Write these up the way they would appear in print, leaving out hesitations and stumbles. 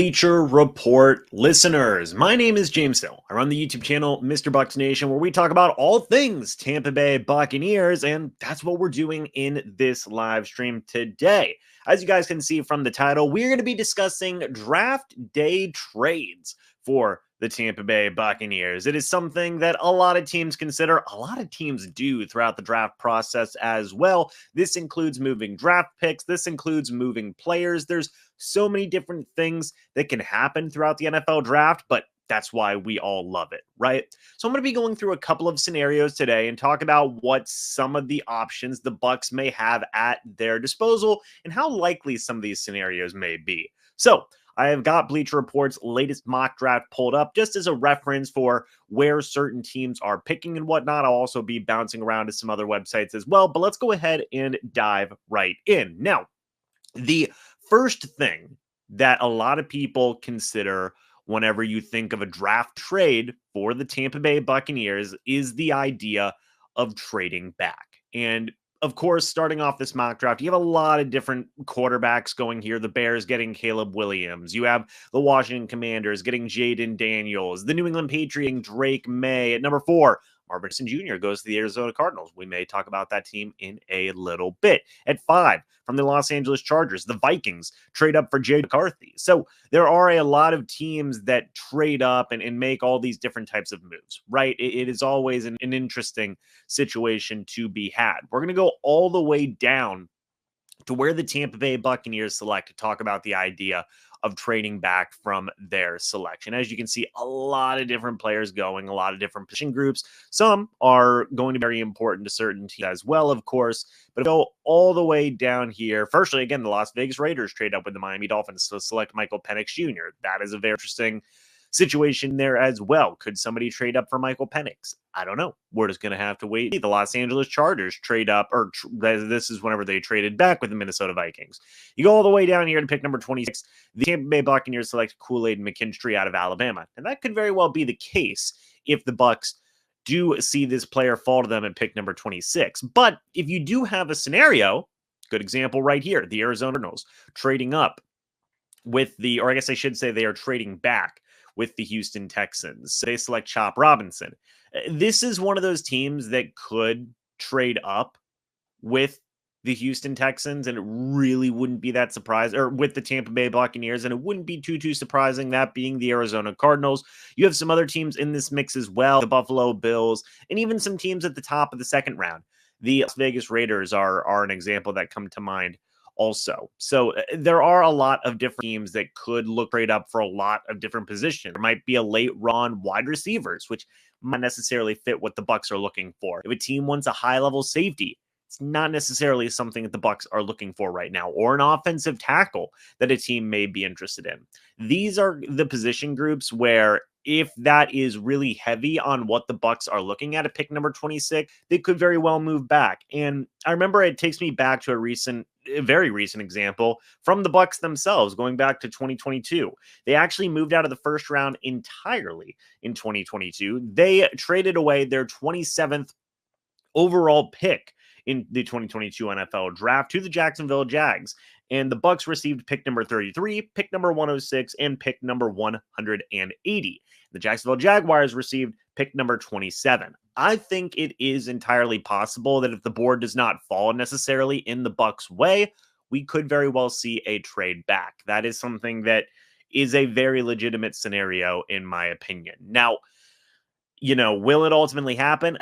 Bleacher Report listeners, my name is James Hill. I run the YouTube channel MrBucsNation, where we talk about all things Tampa Bay Buccaneers, and that's what we're doing in this live stream today. As you guys can see from the title, we're going to be discussing draft day trades for the Tampa Bay Buccaneers. It is something that a lot of teams consider, a lot of teams do throughout the draft process as well. This includes moving draft picks. This includes moving players. There's so many different things that can happen throughout the NFL draft, but that's why we all love it, right? So I'm going to be going through a couple of scenarios today and talk about what some of the options the Bucs may have at their disposal and how likely some of these scenarios may be. So I have got Bleacher Report's latest mock draft pulled up just as a reference for where certain teams are picking and whatnot. I'll also be bouncing around to some other websites as well, but let's go ahead and dive right in. Now, the first thing that a lot of people consider whenever you think of a draft trade for the Tampa Bay Buccaneers is the idea of trading back. And of course, starting off this mock draft, you have a lot of different quarterbacks going here. The Bears getting Caleb Williams. You have the Washington Commanders getting Jadon Daniels. The New England Patriots getting Drake May. At number 4, Marvin Jr. goes to the Arizona Cardinals. We may talk about that team in a little bit. At 5, from the Los Angeles Chargers, the Vikings trade up for Jay McCarthy. So there are a lot of teams that trade up and make all these different types of moves, right? It is always an interesting situation to be had. We're going to go all the way down to where the Tampa Bay Buccaneers select to talk about the idea of trading back from their selection. As you can see, a lot of different players going, a lot of different position groups. Some are going to be very important to certain teams as well, of course, but go all the way down here. Firstly, again, the Las Vegas Raiders trade up with the Miami Dolphins to select Michael Penix Jr. That is a very interesting situation there as well. Could somebody trade up for Michael Penix? I don't know. We're just going to have to wait. The Los Angeles Chargers trade up, or this is whenever they traded back with the Minnesota Vikings. You go all the way down here to pick number 26. The Tampa Bay Buccaneers select Kool-Aid McKinstry out of Alabama. And that could very well be the case if the Bucs do see this player fall to them at pick number 26. But if you do have a scenario, good example right here, the Arizona Cardinals trading up with or I guess I should say they are trading back with the Houston Texans. So they select Chop Robinson. This is one of those teams that could trade up with the Houston Texans, and it really wouldn't be that surprising, or with the Tampa Bay Buccaneers, and it wouldn't be too surprising, that being the Arizona Cardinals. You have some other teams in this mix as well, the Buffalo Bills, and even some teams at the top of the second round. The Las Vegas Raiders are an example that come to mind also. So there are a lot of different teams that could look trade up for a lot of different positions. There might be a late run wide receivers, which might necessarily fit what the Bucs are looking for. If a team wants a high-level safety, it's not necessarily something that the Bucs are looking for right now, or an offensive tackle that a team may be interested in. These are the position groups where if that is really heavy on what the Bucs are looking at pick number 26, they could very well move back. And I remember it takes me back to a very recent example from the Bucs themselves, going back to 2022. They actually moved out of the first round entirely in 2022. They traded away their 27th overall pick in the 2022 NFL draft to the Jacksonville Jags. And the Bucs received pick number 33, pick number 106, and pick number 180. The Jacksonville Jaguars received pick number 27. I think it is entirely possible that if the board does not fall necessarily in the Bucs' way, we could very well see a trade back. That is something that is a very legitimate scenario, in my opinion. Now, will it ultimately happen?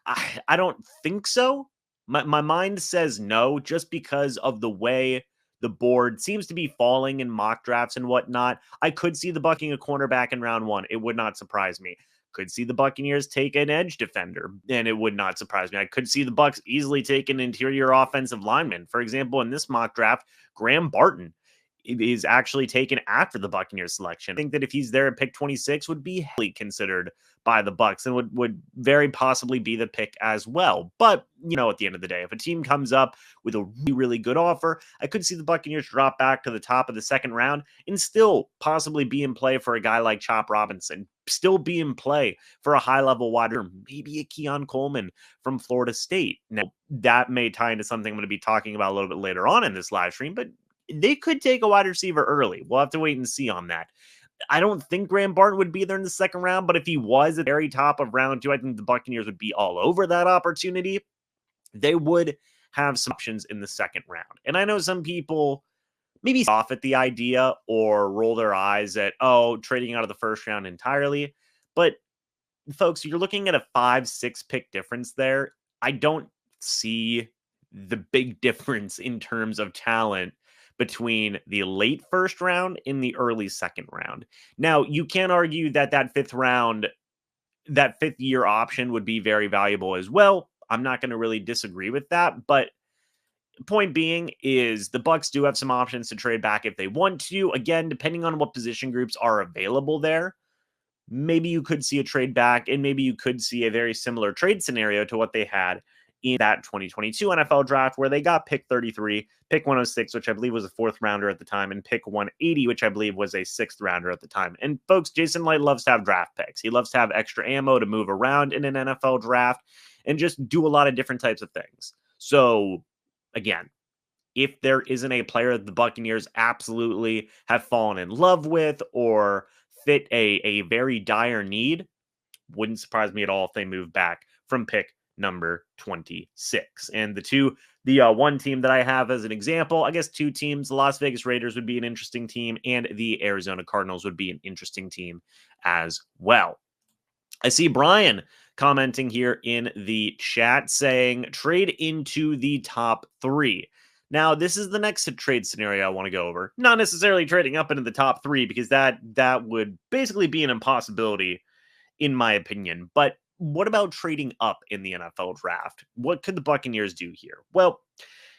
I don't think so. My mind says no, just because of the way the board seems to be falling in mock drafts and whatnot. I could see the Bucking a cornerback in round 1. It would not surprise me. Could see the Buccaneers take an edge defender, and it would not surprise me. I could see the Bucs easily take an interior offensive lineman. For example, in this mock draft, Graham Barton is actually taken after the Buccaneers selection. I think that if he's there at pick 26, would be heavily considered by the Bucs and would very possibly be the pick as well. But, at the end of the day, if a team comes up with a really good offer, I could see the Buccaneers drop back to the top of the second round and still possibly be in play for a guy like Chop Robinson, still be in play for a high-level wide receiver, maybe a Keon Coleman from Florida State. Now, that may tie into something I'm going to be talking about a little bit later on in this live stream, but they could take a wide receiver early. We'll have to wait and see on that. I don't think Graham Barton would be there in the second round, but if he was at the very top of round 2, I think the Buccaneers would be all over that opportunity. They would have some options in the second round. And I know some people maybe off at the idea or roll their eyes at, oh, trading out of the first round entirely. But folks, you're looking at a 5-6 pick difference there. I don't see the big difference in terms of talent between the late first round and the early second round. Now, you can argue that that fifth year option would be very valuable as well. I'm not going to really disagree with that, but point being is the Bucs do have some options to trade back if they want to. Again, depending on what position groups are available there, maybe you could see a trade back, and maybe you could see a very similar trade scenario to what they had in that 2022 NFL draft, where they got pick 33, pick 106, which I believe was a 4th rounder at the time, and pick 180, which I believe was a 6th rounder at the time. And folks, Jason Light loves to have draft picks. He loves to have extra ammo to move around in an NFL draft and just do a lot of different types of things. So again, if there isn't a player that the Buccaneers absolutely have fallen in love with or fit a very dire need, wouldn't surprise me at all if they move back from pick number 26. And the one team that I have as an example, I guess 2 teams, the Las Vegas Raiders would be an interesting team, and the Arizona Cardinals would be an interesting team as well. I see Brian commenting here in the chat saying trade into the top 3. Now, this is the next trade scenario I want to go over. Not necessarily trading up into the top 3, because that would basically be an impossibility in my opinion. But what about trading up in the NFL draft? What could the Buccaneers do here? Well,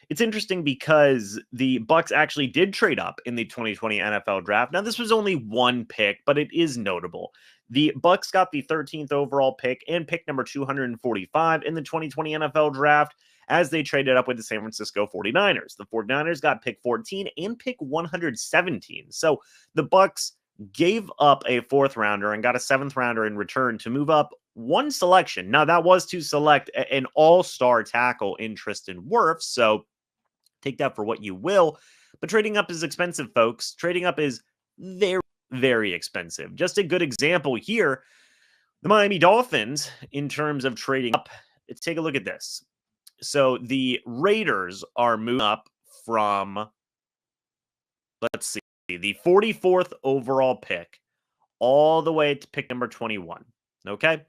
it's interesting because the Bucs actually did trade up in the 2020 NFL draft. Now, this was only 1 pick, but it is notable. The Bucs got the 13th overall pick and pick number 245 in the 2020 NFL draft as they traded up with the San Francisco 49ers. The 49ers got pick 14 and pick 117. So the Bucs gave up a 4th rounder and got a 7th rounder in return to move up 1 selection. Now, that was to select an all-star tackle in Tristan Wirfs, so take that for what you will. But trading up is expensive, folks. Trading up is very, very expensive. Just a good example here, the Miami Dolphins, in terms of trading up, take a look at this. So the Raiders are moving up from, let's see, the 44th overall pick all the way to pick number 21. Okay?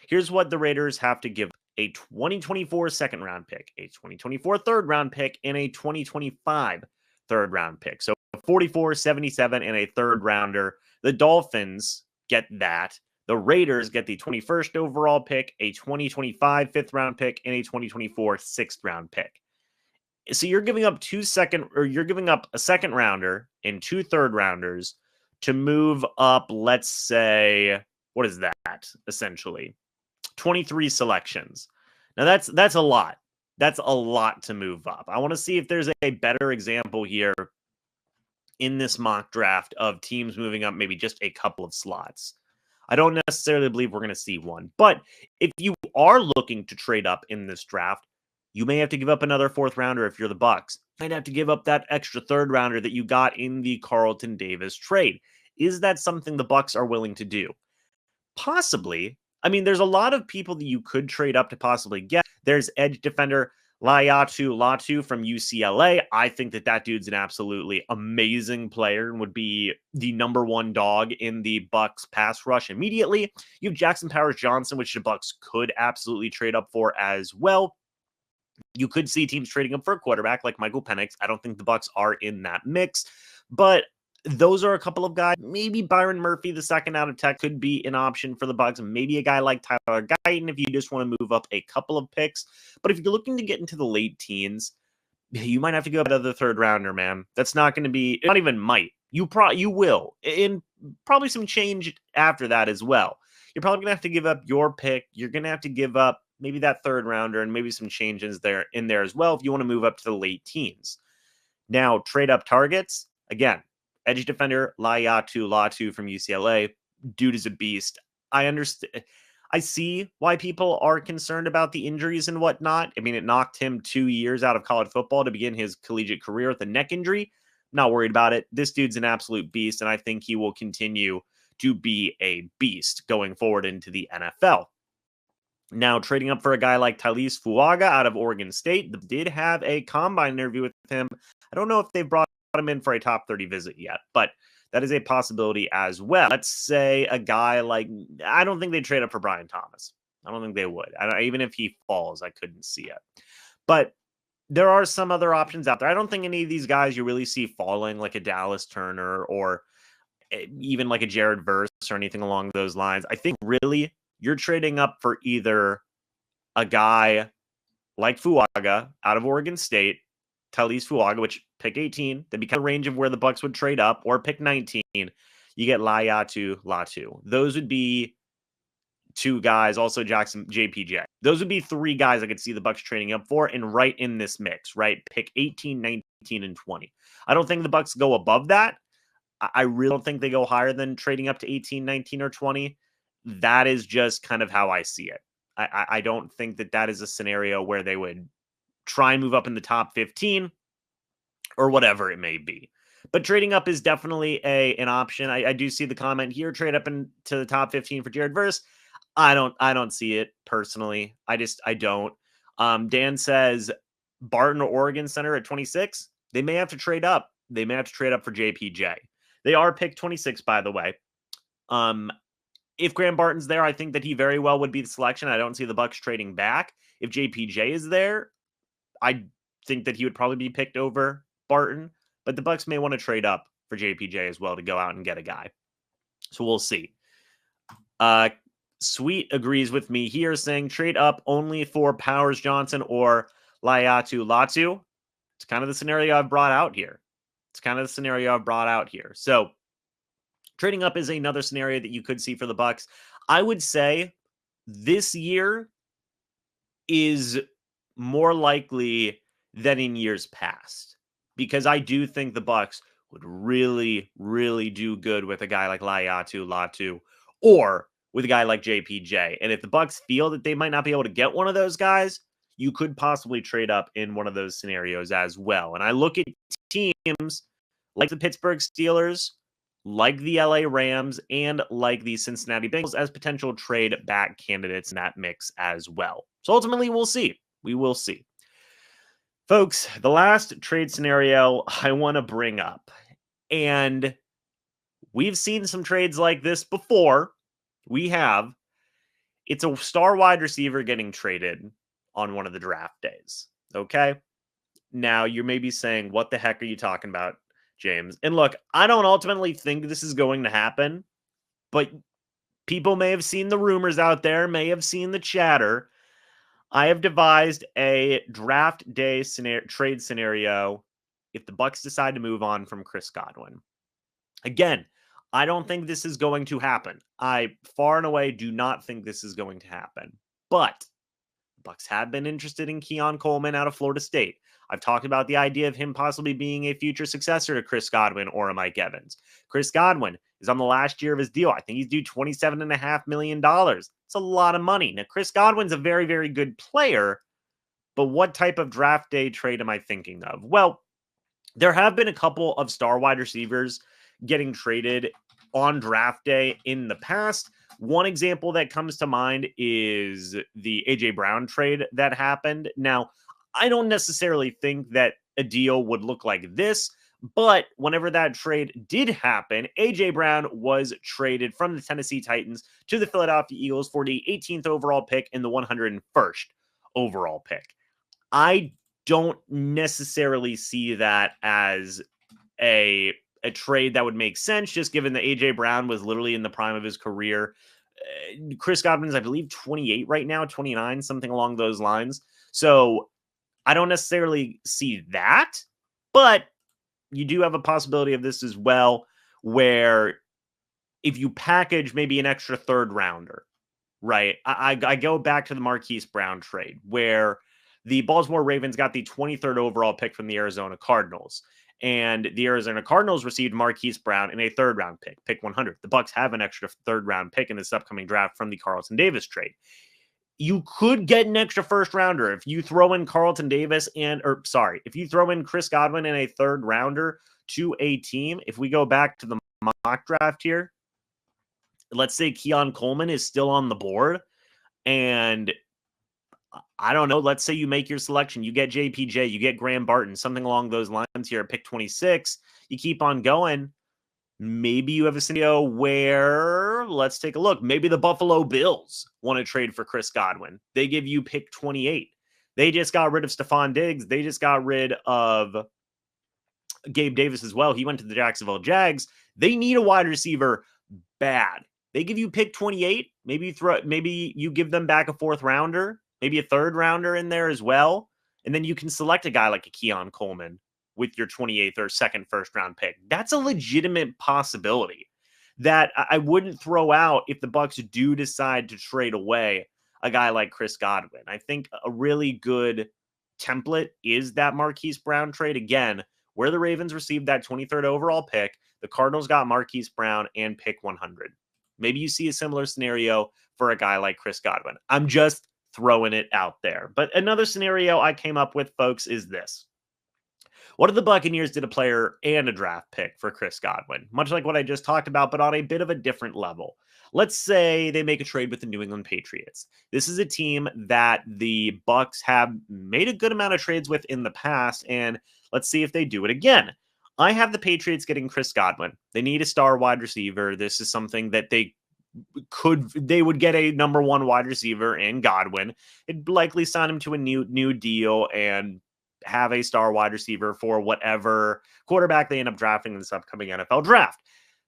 Here's what the Raiders have to give: a 2024 second round pick, a 2024 third round pick, and a 2025 third round pick. So 44, 77, and a third rounder. The Dolphins get that. The Raiders get the 21st overall pick, a 2025 5th round pick, and a 2024 6th round pick. So you're giving up you're giving up a second rounder and 2 third rounders to move up, let's say, what is that? Essentially 23 selections. Now that's a lot. That's a lot to move up. I want to see if there's a better example here in this mock draft of teams moving up maybe just a couple of slots. I don't necessarily believe we're going to see one. But if you are looking to trade up in this draft, you may have to give up another 4th rounder if you're the Bucs. You might have to give up that extra 3rd rounder that you got in the Carlton Davis trade. Is that something the Bucs are willing to do? Possibly. I mean, there's a lot of people that you could trade up to possibly get. There's edge defender Latu from UCLA. I think that dude's an absolutely amazing player and would be the number 1 dog in the Bucs pass rush immediately. You have Jackson Powers-Johnson, which the Bucs could absolutely trade up for as well. You could see teams trading up for a quarterback like Michael Penix. I don't think the Bucs are in that mix, but those are a couple of guys. Maybe Byron Murphy, the second out of Tech, could be an option for the Bucs. Maybe a guy like Tyler Guyton if you just want to move up a couple of picks. But if you're looking to get into the late teens, you might have to go to the 3rd rounder, man. That's not going to be, not even might. You will. And probably some change after that as well. You're probably going to have to give up your pick. You're going to have to give up maybe that 3rd rounder and maybe some changes in there as well if you want to move up to the late teens. Now, trade up targets, again, edge defender Latu from UCLA. Dude is a beast. I understand. I see why people are concerned about the injuries and whatnot. I mean, it knocked him 2 years out of college football to begin his collegiate career with a neck injury. Not worried about it. This dude's an absolute beast, and I think he will continue to be a beast going forward into the NFL. Now, trading up for a guy like Talise Fuaga out of Oregon State, did have a combine interview with him. I don't know if they've brought him in for a top 30 visit yet, but that is a possibility as well. Let's say a guy like, I don't think they'd trade up for Brian Thomas. I don't think they would. Even if he falls, I couldn't see it. But there are some other options out there. I don't think any of these guys you really see falling, like a Dallas Turner or even like a Jared Verse or anything along those lines. I think really you're trading up for either a guy like Fuaga out of Oregon State, Talise Fuaga, which pick 18, that'd be kind of range of where the Bucs would trade up, or pick 19, you get Laiatu Latu. Those would be two guys, also Jackson JPJ. Those would be three guys I could see the Bucs trading up for, and right in this mix, right? Pick 18, 19, and 20. I don't think the Bucs go above that. I really don't think they go higher than trading up to 18, 19, or 20. That is just kind of how I see it. I don't think that is a scenario where they would try and move up in the top 15 or whatever it may be. But trading up is definitely an option. I do see the comment here, trade up into the top 15 for Jared Verse. I don't see it personally. I don't. Dan says Barton or Oregon Center at 26. They may have to trade up. They may have to trade up for JPJ. They are picked 26, by the way. If Graham Barton's there, I think that he very well would be the selection. I don't see the Bucs trading back. If JPJ is there, I think that he would probably be picked over Barton. But the Bucs may want to trade up for JPJ as well to go out and get a guy. So we'll see. Sweet agrees with me here, saying trade up only for Powers Johnson or Laiatu Latu. It's kind of the scenario I've brought out here. So trading up is another scenario that you could see for the Bucs. I would say this year is more likely than in years past, because I do think the Bucs would really, really do good with a guy like Laiatu Latu or with a guy like JPJ. And if the Bucs feel that they might not be able to get one of those guys, you could possibly trade up in one of those scenarios as well. And I look at teams like the Pittsburgh Steelers, like the LA Rams, and like the Cincinnati Bengals as potential trade back candidates in that mix as well. So ultimately, we'll see. We will see. Folks, the last trade scenario I want to bring up, and we've seen some trades like this before. We have. It's a star wide receiver getting traded on one of the draft days. Okay? Now, you may be saying, what the heck are you talking about, James? And look, I don't ultimately think this is going to happen, but people may have seen the rumors out there, may have seen the chatter. I have devised a draft day trade scenario if the Bucs decide to move on from Chris Godwin. Again, I don't think this is going to happen. I far and away do not think this is going to happen. But the Bucs have been interested in Keon Coleman out of Florida State. I've talked about the idea of him possibly being a future successor to Chris Godwin or a Mike Evans. Chris Godwin is on the last year of his deal. I think he's due $27.5 million. It's a lot of money. Now, Chris Godwin's a very, very good player, but what type of draft day trade am I thinking of? Well, there have been a couple of star wide receivers getting traded on draft day in the past. One example that comes to mind is the A.J. Brown trade that happened. Now, I don't necessarily think that a deal would look like this, but whenever that trade did happen, A.J. Brown was traded from the Tennessee Titans to the Philadelphia Eagles for the 18th overall pick and the 101st overall pick. I don't necessarily see that as a trade that would make sense, just given that A.J. Brown was literally in the prime of his career. Chris Godwin is, I believe, 28 right now, 29, something along those lines. So I don't necessarily see that, but you do have a possibility of this as well, where if you package maybe an extra third rounder, right? I go back to the Marquise Brown trade, where the Baltimore Ravens got the 23rd overall pick from the Arizona Cardinals. And the Arizona Cardinals received Marquise Brown in a third-round pick 100. The Bucs have an extra third-round pick in this upcoming draft from the Carlton Davis trade. You could get an extra first-rounder if you throw in if you throw in Chris Godwin in a third-rounder to a team. If we go back to the mock draft here, let's say Keon Coleman is still on the board, and I don't know, let's say you make your selection, you get JPJ, you get Graham Barton, something along those lines here at pick 26, you keep on going. Maybe you have a scenario where, let's take a look, maybe the Buffalo Bills want to trade for Chris Godwin. They give you pick 28. They just got rid of Stephon Diggs. They just got rid of Gabe Davis as well. He went to the Jacksonville Jags. They need a wide receiver bad. They give you pick 28. Maybe you give them back a 4th rounder, maybe a 3rd rounder in there as well. And then you can select a guy like a Keon Coleman with your 28th or 2nd first-round pick. That's a legitimate possibility that I wouldn't throw out if the Bucs do decide to trade away a guy like Chris Godwin. I think a really good template is that Marquise Brown trade. Again, where the Ravens received that 23rd overall pick, the Cardinals got Marquise Brown and pick 100. Maybe you see a similar scenario for a guy like Chris Godwin. I'm just throwing it out there. But another scenario I came up with, folks, is this. What if the Buccaneers did a player and a draft pick for Chris Godwin? Much like what I just talked about, but on a bit of a different level. Let's say they make a trade with the New England Patriots. This is a team that the Bucs have made a good amount of trades with in the past, and let's see if they do it again. I have the Patriots getting Chris Godwin. They need a star wide receiver. This is something that they would get a number 1 wide receiver in Godwin. It'd likely sign him to a new deal and have a star wide receiver for whatever quarterback they end up drafting in this upcoming NFL draft.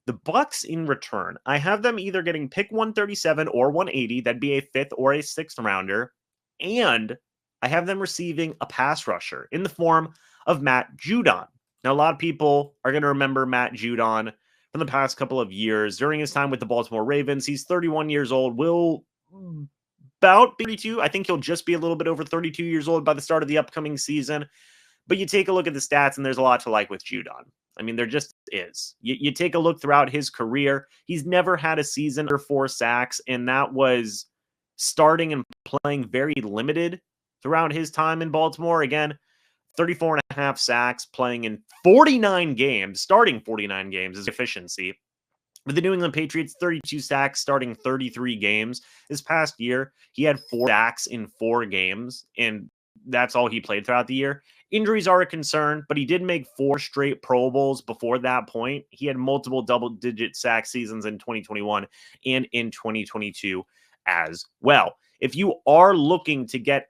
The Bucs in return, I have them either getting pick 137 or 180. That'd be a 5th or a 6th rounder. And I have them receiving a pass rusher in the form of Matt Judon. Now, a lot of people are going to remember Matt Judon from the past couple of years. During his time with the Baltimore Ravens, he's 31 years old, will about 32. I think he'll just be a little bit over 32 years old by the start of the upcoming season. But you take a look at the stats, and there's a lot to like with Judon. I mean, there just is. You take a look throughout his career, he's never had a season or 4 sacks, and that was starting and playing very limited throughout his time in Baltimore. Again, 34.5 sacks, playing in 49 games, starting 49 games is efficiency. With the New England Patriots, 32 sacks, starting 33 games. This past year, he had 4 sacks in 4 games, and that's all he played throughout the year. Injuries are a concern, but he did make 4 straight Pro Bowls before that point. He had multiple double-digit sack seasons in 2021 and in 2022 as well. If you are looking to get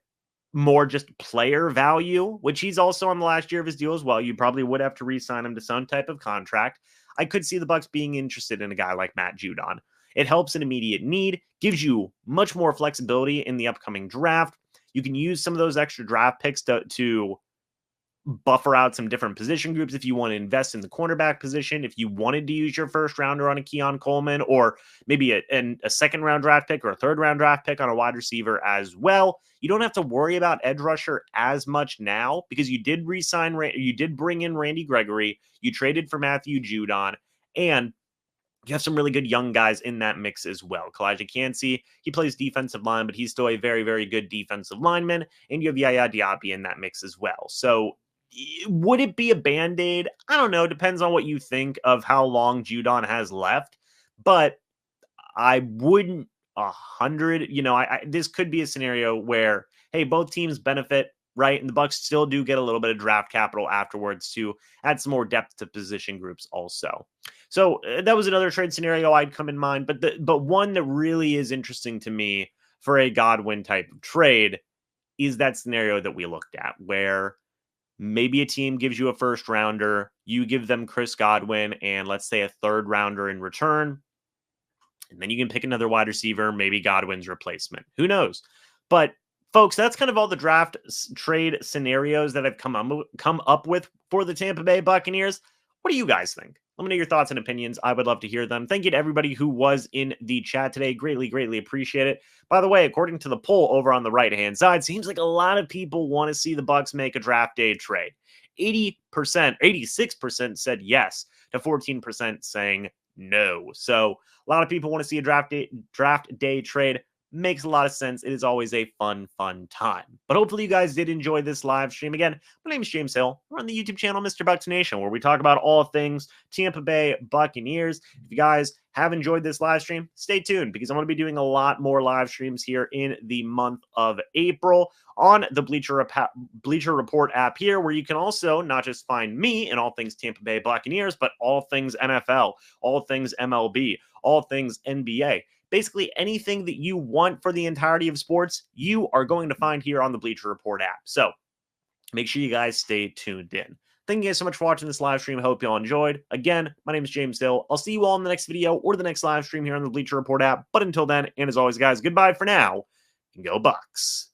more just player value, which he's also on the last year of his deal as well, you probably would have to re-sign him to some type of contract. I could see the Bucs being interested in a guy like Matt Judon. It helps an immediate need, gives you much more flexibility in the upcoming draft. You can use some of those extra draft picks to buffer out some different position groups if you want to invest in the cornerback position. If you wanted to use your 1st rounder on a Keon Coleman, or maybe a 2nd round draft pick or a 3rd round draft pick on a wide receiver as well. You don't have to worry about edge rusher as much now because you did you did bring in Randy Gregory, you traded for Matthew Judon, and you have some really good young guys in that mix as well. Kalijah Kancey, he plays defensive line, but he's still a very, very good defensive lineman. And you have Yaya Diaby in that mix as well. So would it be a Band-Aid? I don't know. Depends on what you think of how long Judon has left. But I wouldn't 100. This could be a scenario where, hey, both teams benefit, right? And the Bucs still do get a little bit of draft capital afterwards to add some more depth to position groups also. So that was another trade scenario I'd come in mind. But one that really is interesting to me for a Godwin type of trade is that scenario that we looked at, where maybe a team gives you a 1st rounder, you give them Chris Godwin, and let's say a 3rd rounder in return. And then you can pick another wide receiver, maybe Godwin's replacement. Who knows? But folks, that's kind of all the draft trade scenarios that I've come up with for the Tampa Bay Buccaneers. What do you guys think? Let me know your thoughts and opinions. I would love to hear them. Thank you to everybody who was in the chat today. Greatly, greatly appreciate it. By the way, according to the poll over on the right-hand side, seems like a lot of people want to see the Bucs make a draft day trade. 86% said yes to 14% saying no. So a lot of people want to see a draft day trade. makes a lot of sense. It is always a fun time. But hopefully you guys did enjoy this live stream. Again, my name is James Hill. We're on the YouTube channel MrBucsNation, where we talk about all things Tampa Bay Buccaneers. If you guys have enjoyed this live stream, stay tuned because I'm going to be doing a lot more live streams here in the month of April on the Bleacher Report app here, where you can also not just find me and all things Tampa Bay Buccaneers, but all things NFL, all things MLB, all things NBA. Basically, anything that you want for the entirety of sports, you are going to find here on the Bleacher Report app. So make sure you guys stay tuned in. Thank you guys so much for watching this live stream. I hope you all enjoyed. Again, my name is James Hill. I'll see you all in the next video or the next live stream here on the Bleacher Report app. But until then, and as always, guys, goodbye for now, and go Bucs.